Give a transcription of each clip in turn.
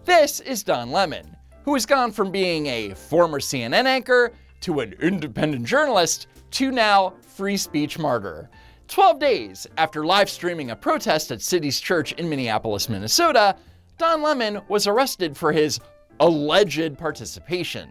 This is Don Lemon, who has gone from being a former CNN anchor to an independent journalist to now free speech martyr. 12 days after live streaming a protest at City's Church in Minneapolis, Minnesota, Don Lemon was arrested for his alleged participation.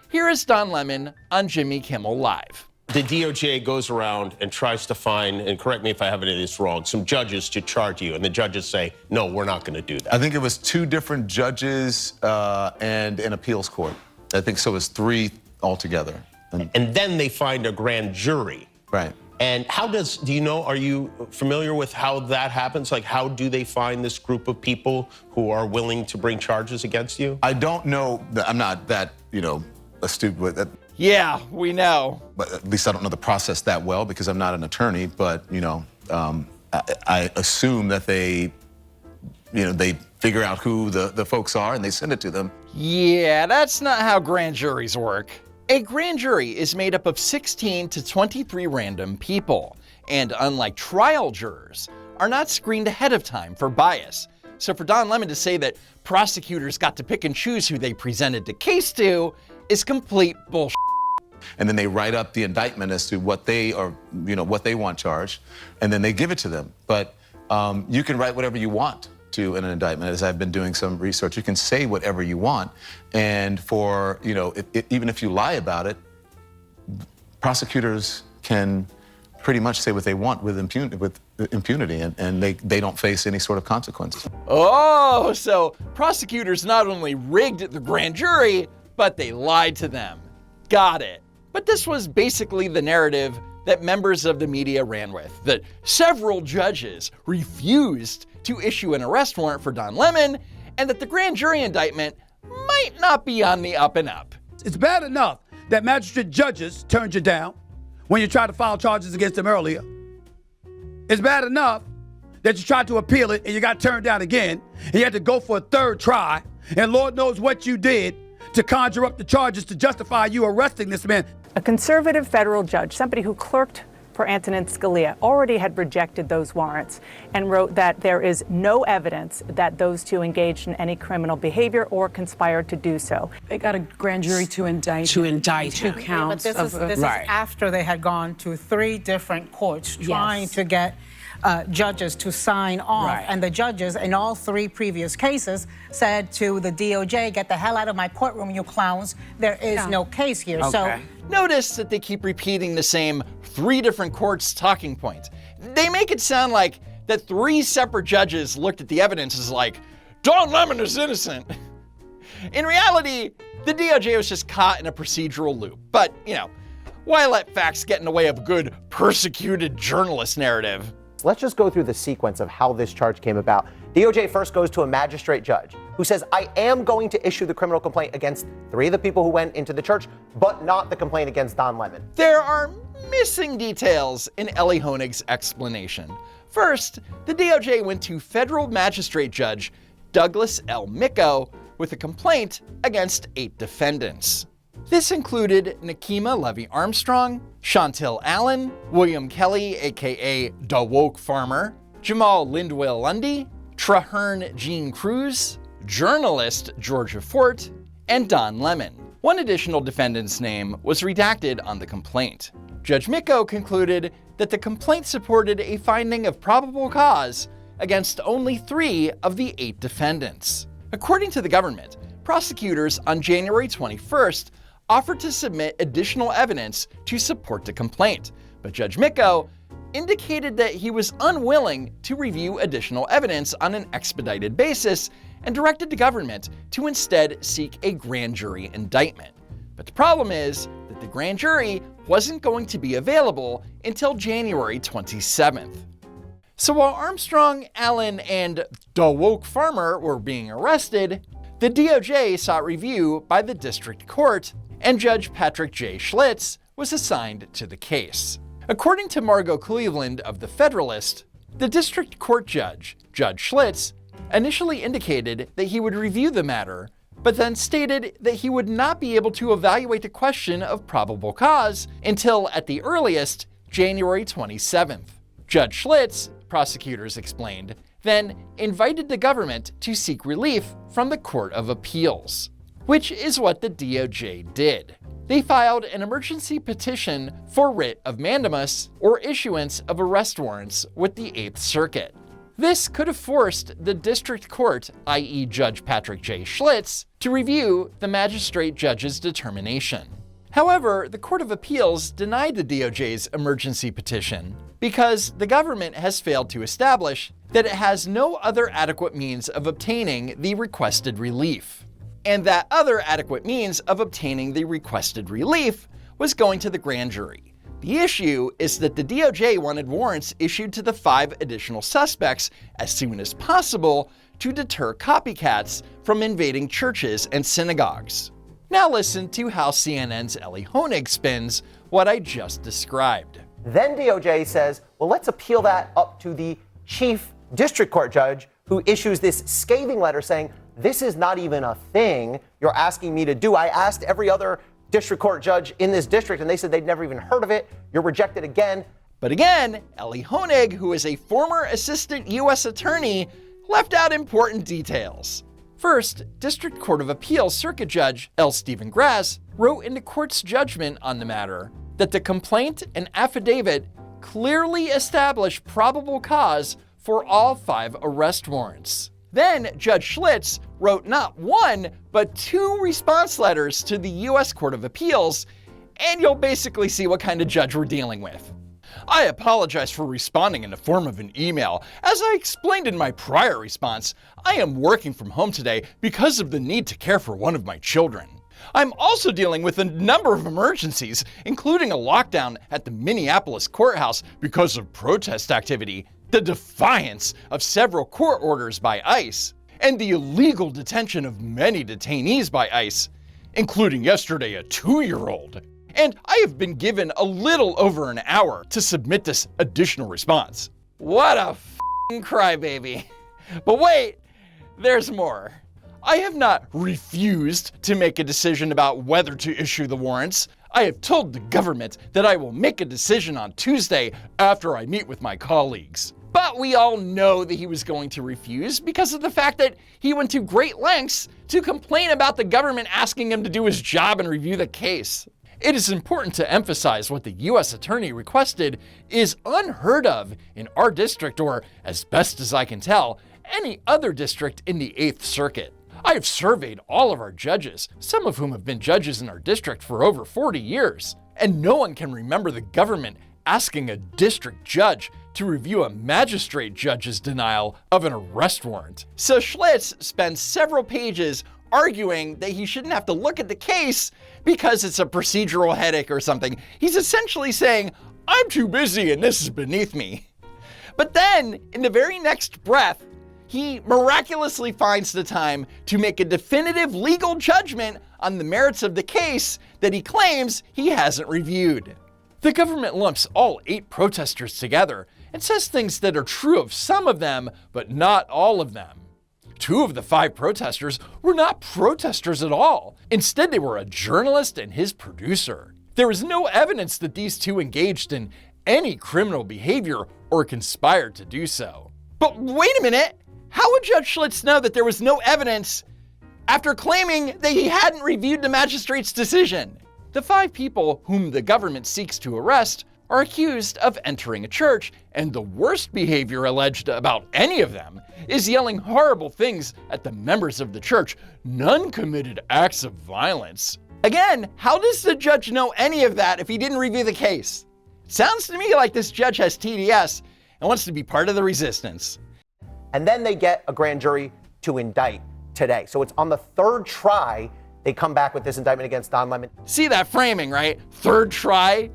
Here is Don Lemon on Jimmy Kimmel Live. The DOJ goes around and tries to find, and correct me if I have any of this wrong, some judges to charge you, and the judges say, no, we're not going to do that. I think it was 2 different judges and an appeals court. I think so. It was 3 altogether. And then they find a grand jury. Right. And do you know, are you familiar with how that happens? Like, how do they find this group of people who are willing to bring charges against you? I don't know. I'm not that, astute with it. Yeah, we know. But at least I don't know the process that well because I'm not an attorney. But, I assume that they figure out who the folks are and they send it to them. Yeah, that's not how grand juries work. A grand jury is made up of 16 to 23 random people, and unlike trial jurors, are not screened ahead of time for bias. So for Don Lemon to say that prosecutors got to pick and choose who they presented the case to is complete bullshit. And then they write up the indictment as to what they are, what they want charged, and then they give it to them. But you can write whatever you want to in an indictment. As I've been doing some research, you can say whatever you want, and for even if you lie about it, prosecutors can pretty much say what they want with impunity, and they don't face any sort of consequences. Oh, so prosecutors not only rigged the grand jury, but they lied to them. Got it. But this was basically the narrative that members of the media ran with, that several judges refused to issue an arrest warrant for Don Lemon, and that the grand jury indictment might not be on the up and up. It's bad enough that magistrate judges turned you down when you tried to file charges against them earlier. It's bad enough that you tried to appeal it and you got turned down again, and you had to go for a 3rd try, and Lord knows what you did to conjure up the charges to justify you arresting this man. A conservative federal judge, somebody who clerked for Antonin Scalia, already had rejected those warrants and wrote that there is no evidence that those 2 engaged in any criminal behavior or conspired to do so. They got a grand jury to indict 2 him. counts. But this is after they had gone to 3 different courts trying to get judges to sign off, and the judges in all 3 previous cases said to the DOJ, get the hell out of my courtroom, you clowns. There is no case here. Okay. So notice that they keep repeating the same 3 different courts talking points. They make it sound like that 3 separate judges looked at the evidence as like, Don Lemon is innocent. In reality, the DOJ was just caught in a procedural loop. But, why let facts get in the way of a good persecuted journalist narrative? Let's just go through the sequence of how this charge came about. DOJ first goes to a magistrate judge who says, I am going to issue the criminal complaint against 3 of the people who went into the church, but not the complaint against Don Lemon. There are missing details in Ellie Honig's explanation. First, the DOJ went to federal magistrate judge Douglas L. Micco with a complaint against 8 defendants. This included Nakima Levy-Armstrong, Chantel Allen, William Kelly, aka Da Woke Farmer, Jamal Lindwell Lundy, Traherne Jean Cruz, journalist Georgia Fort, and Don Lemon. One additional defendant's name was redacted on the complaint. Judge Micco concluded that the complaint supported a finding of probable cause against only 3 of the 8 defendants. According to the government, prosecutors on January 21st offered to submit additional evidence to support the complaint, but Judge Micco indicated that he was unwilling to review additional evidence on an expedited basis and directed the government to instead seek a grand jury indictment. But the problem is that the grand jury wasn't going to be available until January 27th. So while Armstrong, Allen, and Da Woke Farmer were being arrested, the DOJ sought review by the district court, and Judge Patrick J. Schlitz was assigned to the case. According to Margot Cleveland of The Federalist, the district court judge, Judge Schlitz, initially indicated that he would review the matter, but then stated that he would not be able to evaluate the question of probable cause until, at the earliest, January 27th. Judge Schlitz, prosecutors explained, then invited the government to seek relief from the Court of Appeals, which is what the DOJ did. They filed an emergency petition for writ of mandamus, or issuance of arrest warrants, with the 8th Circuit. This could have forced the district court, i.e. Judge Patrick J. Schlitz, to review the magistrate judge's determination. However, the Court of Appeals denied the DOJ's emergency petition because the government has failed to establish that it has no other adequate means of obtaining the requested relief. And that other adequate means of obtaining the requested relief was going to the grand jury. The issue is that the DOJ wanted warrants issued to the 5 additional suspects as soon as possible to deter copycats from invading churches and synagogues. Now listen to how CNN's Ellie Honig spins what I just described. Then DOJ says, well, let's appeal that up to the chief district court judge who issues this scathing letter saying, this is not even a thing you're asking me to do. I asked every other district court judge in this district and they said they'd never even heard of it. You're rejected again. But again, Ellie Honig, who is a former assistant U.S. attorney, left out important details. First, District Court of Appeals Circuit Judge L. Stephen Grass wrote in the court's judgment on the matter that the complaint and affidavit clearly establish probable cause for all 5 arrest warrants. Then Judge Schlitz wrote not 1, but 2 response letters to the U.S. Court of Appeals, and you'll basically see what kind of judge we're dealing with. I apologize for responding in the form of an email. As I explained in my prior response, I am working from home today because of the need to care for one of my children. I'm also dealing with a number of emergencies, including a lockdown at the Minneapolis courthouse because of protest activity, the defiance of several court orders by ICE, and the illegal detention of many detainees by ICE, including yesterday a 2-year-old. And I have been given a little over an hour to submit this additional response. What a f***ing crybaby. But wait, there's more. I have not refused to make a decision about whether to issue the warrants. I have told the government that I will make a decision on Tuesday after I meet with my colleagues. But we all know that he was going to refuse because of the fact that he went to great lengths to complain about the government asking him to do his job and review the case. It is important to emphasize what the U.S. Attorney requested is unheard of in our district, or, as best as I can tell, any other district in the 8th Circuit. I have surveyed all of our judges, some of whom have been judges in our district for over 40 years, and no one can remember the government asking a district judge to review a magistrate judge's denial of an arrest warrant. So Schlitz spends several pages arguing that he shouldn't have to look at the case because it's a procedural headache or something. He's essentially saying, I'm too busy and this is beneath me. But then, in the very next breath, he miraculously finds the time to make a definitive legal judgment on the merits of the case that he claims he hasn't reviewed. The government lumps all 8 protesters together and says things that are true of some of them, but not all of them. 2 of the 5 protesters were not protesters at all. Instead, they were a journalist and his producer. There is no evidence that these 2 engaged in any criminal behavior or conspired to do so. But wait a minute! How would Judge Schlitz know that there was no evidence after claiming that he hadn't reviewed the magistrate's decision? The 5 people whom the government seeks to arrest are accused of entering a church, and the worst behavior alleged about any of them is yelling horrible things at the members of the church. None committed acts of violence. Again, how does the judge know any of that if he didn't review the case? It sounds to me like this judge has TDS and wants to be part of the resistance. And then they get a grand jury to indict today. So it's on the 3rd try they come back with this indictment against Don Lemon. See that framing, right? 3rd try?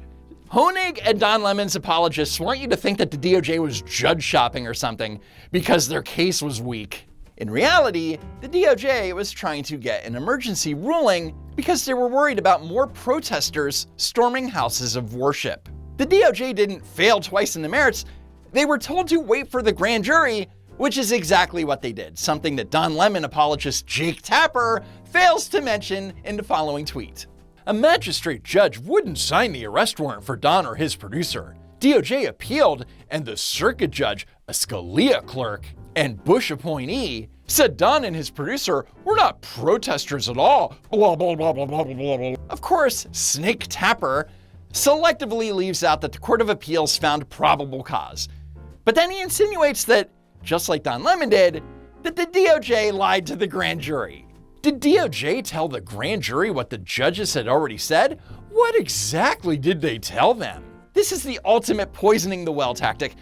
Honig and Don Lemon's apologists want you to think that the DOJ was judge shopping or something because their case was weak. In reality, the DOJ was trying to get an emergency ruling because they were worried about more protesters storming houses of worship. The DOJ didn't fail twice in the merits. They were told to wait for the grand jury, which is exactly what they did, something that Don Lemon apologist Jake Tapper fails to mention in the following tweet. A magistrate judge wouldn't sign the arrest warrant for Don or his producer. DOJ appealed, and the circuit judge, a Scalia clerk, and Bush appointee said Dunn and his producer were not protesters at all. Blah, blah, blah, blah, blah, blah, blah. Of course, Snake Tapper selectively leaves out that the Court of Appeals found probable cause. But then he insinuates that, just like Don Lemon did, that the DOJ lied to the grand jury. Did DOJ tell the grand jury what the judges had already said? What exactly did they tell them? This is the ultimate poisoning the well tactic.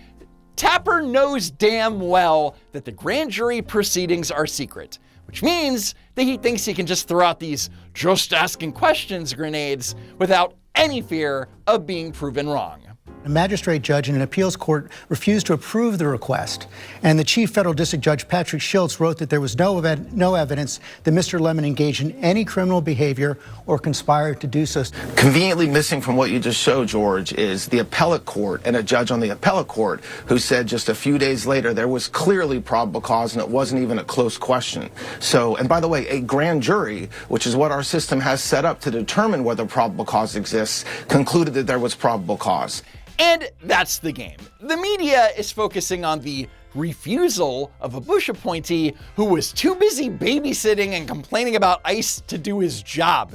Tapper knows damn well that the grand jury proceedings are secret, which means that he thinks he can just throw out these just asking questions grenades without any fear of being proven wrong. A magistrate judge in an appeals court refused to approve the request, and the chief federal district judge, Patrick Schlitz, wrote that there was no evidence that Mr. Lemon engaged in any criminal behavior or conspired to do so. Conveniently missing from what you just showed, George, is the appellate court and a judge on the appellate court who said just a few days later there was clearly probable cause and it wasn't even a close question. So, and by the way, a grand jury, which is what our system has set up to determine whether probable cause exists, concluded that there was probable cause. And that's the game. The media is focusing on the refusal of a Bush appointee who was too busy babysitting and complaining about ICE to do his job,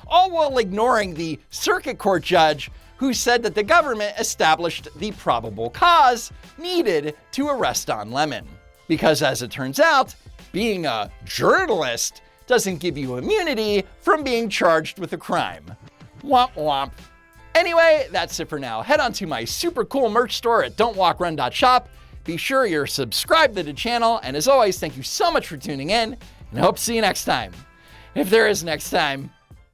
all while ignoring the circuit court judge who said that the government established the probable cause needed to arrest Don Lemon. Because as it turns out, being a journalist doesn't give you immunity from being charged with a crime. Womp womp. Anyway, that's it for now. Head on to my super cool merch store at don'twalkrun.shop. Be sure you're subscribed to the channel, and as always, thank you so much for tuning in, and I hope to see you next time. If there is next time.